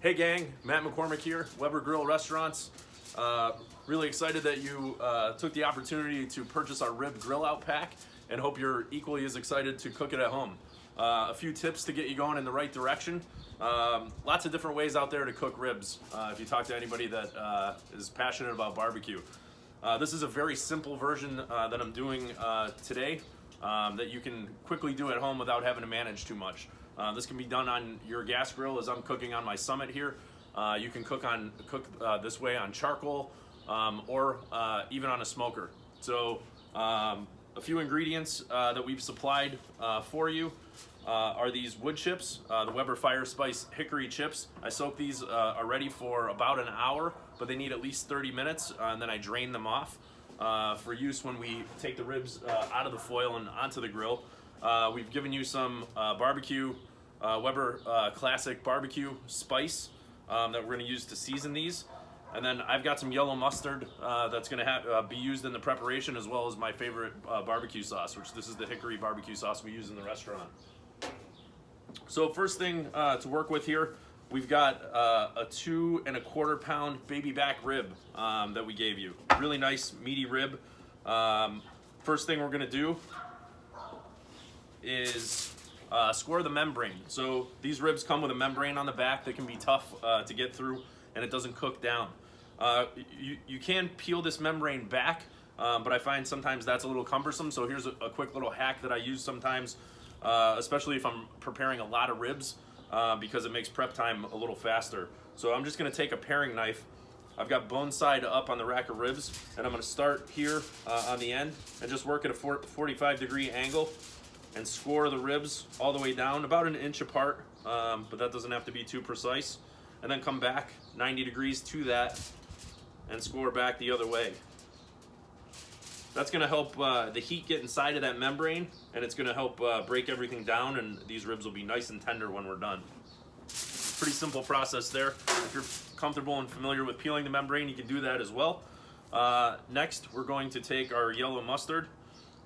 Hey gang, Matt McCormick here, Weber Grill Restaurants. Really excited that you took the opportunity to purchase our rib grill out pack and hope you're equally as excited to cook it at home. A few tips to get you going in the right direction. Lots of different ways out there to cook ribs if you talk to anybody that is passionate about barbecue. This is a very simple version that I'm doing today that you can quickly do at home without having to manage too much. This can be done on your gas grill as I'm cooking on my Summit here. You can cook this way on charcoal or even on a smoker. So a few ingredients that we've supplied for you are these wood chips, the Weber Fire Spice Hickory chips. I soak these already for about an hour, but they need at least 30 minutes, and then I drain them off for use when we take the ribs out of the foil and onto the grill. We've given you some barbecue, Weber Classic Barbecue Spice that we're going to use to season these. And then I've got some yellow mustard that's going to be used in the preparation, as well as my favorite barbecue sauce, which this is the hickory barbecue sauce we use in the restaurant. So first thing to work with here, we've got a 2 1/4 pound baby back rib that we gave you. Really nice meaty rib. First thing we're going to do is score the membrane. So these ribs come with a membrane on the back that can be tough to get through, and it doesn't cook down. You can peel this membrane back, but I find sometimes that's a little cumbersome. So here's a quick little hack that I use sometimes, especially if I'm preparing a lot of ribs, because it makes prep time a little faster. So I'm just going to take a paring knife. I've got bone side up on the rack of ribs, and I'm going to start here on the end and just work at a 45-degree angle and score the ribs all the way down about an inch apart, but that doesn't have to be too precise. And then come back 90 degrees to that and score back the other way. That's going to help the heat get inside of that membrane, and it's going to help break everything down, and these ribs will be nice and tender when we're done. Pretty simple process there. If you're comfortable and familiar with peeling the membrane, you can do that as well. Next, we're going to take our yellow mustard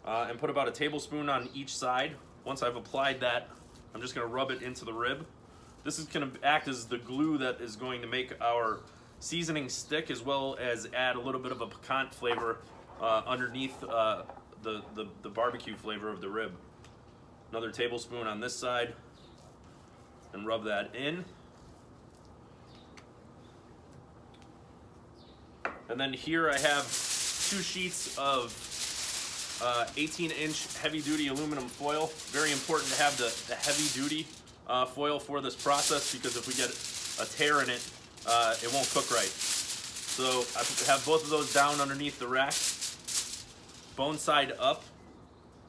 and put about a tablespoon on each side. Once I've applied that, I'm just going to rub it into the rib. This is going to act as the glue that is going to make our seasoning stick, as well as add a little bit of a piquant flavor underneath the barbecue flavor of the rib. Another tablespoon on this side, and rub that in. And then here I have 2 sheets of 18-inch heavy-duty aluminum foil. Very important to have the heavy-duty foil for this process, because if we get a tear in it, it won't cook right. So I have both of those down underneath the rack, bone side up.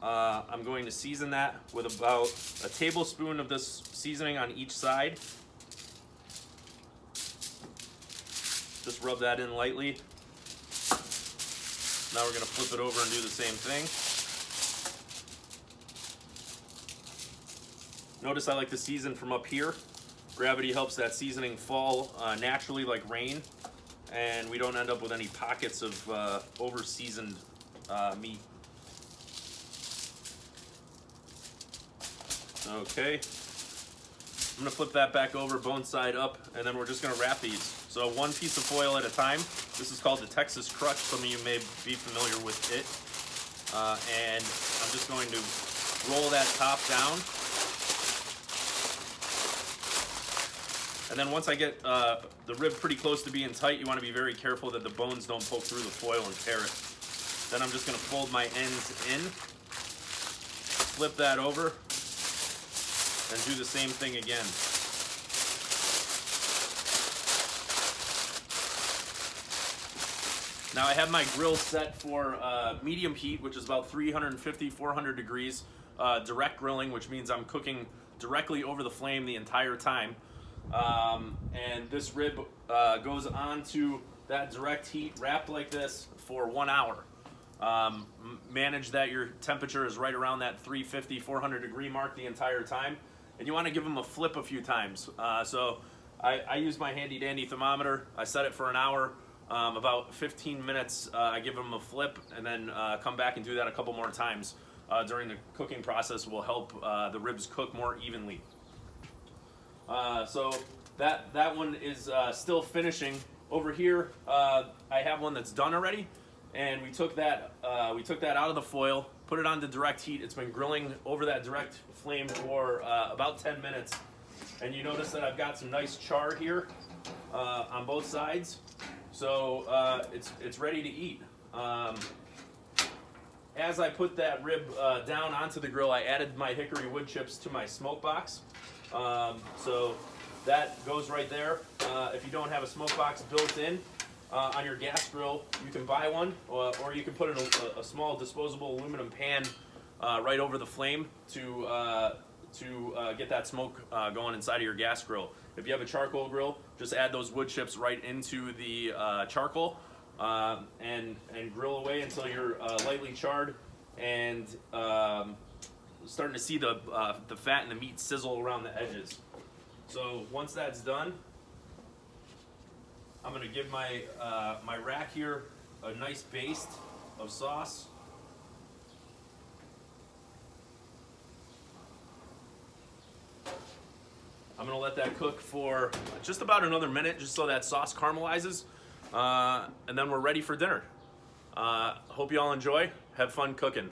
I'm going to season that with about a tablespoon of this seasoning on each side. Just rub that in lightly. Now we're going to flip it over and do the same thing. Notice I like to season from up here. Gravity helps that seasoning fall naturally like rain, and we don't end up with any pockets of over-seasoned meat. Okay, I'm going to flip that back over, bone side up, and then we're just going to wrap these. So 1 piece of foil at a time. This is called the Texas Crutch. Some of you may be familiar with it. And I'm just going to roll that top down. And then once I get the rib pretty close to being tight, you want to be very careful that the bones don't poke through the foil and tear it. Then I'm just going to fold my ends in, flip that over, and do the same thing again. Now I have my grill set for medium heat, which is about 350, 400 degrees, direct grilling, which means I'm cooking directly over the flame the entire time. And this rib goes onto that direct heat wrapped like this for 1 hour. Manage that your temperature is right around that 350, 400 degree mark the entire time. And you want to give them a flip a few times. So I use my handy dandy thermometer. I set it for an hour. About 15 minutes, I give them a flip, and then come back and do that a couple more times during the cooking process. Will help the ribs cook more evenly. So that one is still finishing. Over here, I have one that's done already, and we took that out of the foil, put it on to direct heat. It's been grilling over that direct flame for about 10 minutes, and you notice that I've got some nice char here on both sides, so it's ready to eat. As I put that rib down onto the grill, I added my hickory wood chips to my smoke box. So that goes right there. If you don't have a smoke box built in on your gas grill, you can buy one, or you can put in a small disposable aluminum pan right over the flame to get that smoke going inside of your gas grill. If you have a charcoal grill, just add those wood chips right into the charcoal and grill away until you're lightly charred and starting to see the fat and the meat sizzle around the edges. So once that's done, I'm going to give my my rack here a nice baste of sauce. I'm going to let that cook for just about another minute, just so that sauce caramelizes, and then we're ready for dinner. Hope you all enjoy. Have fun cooking.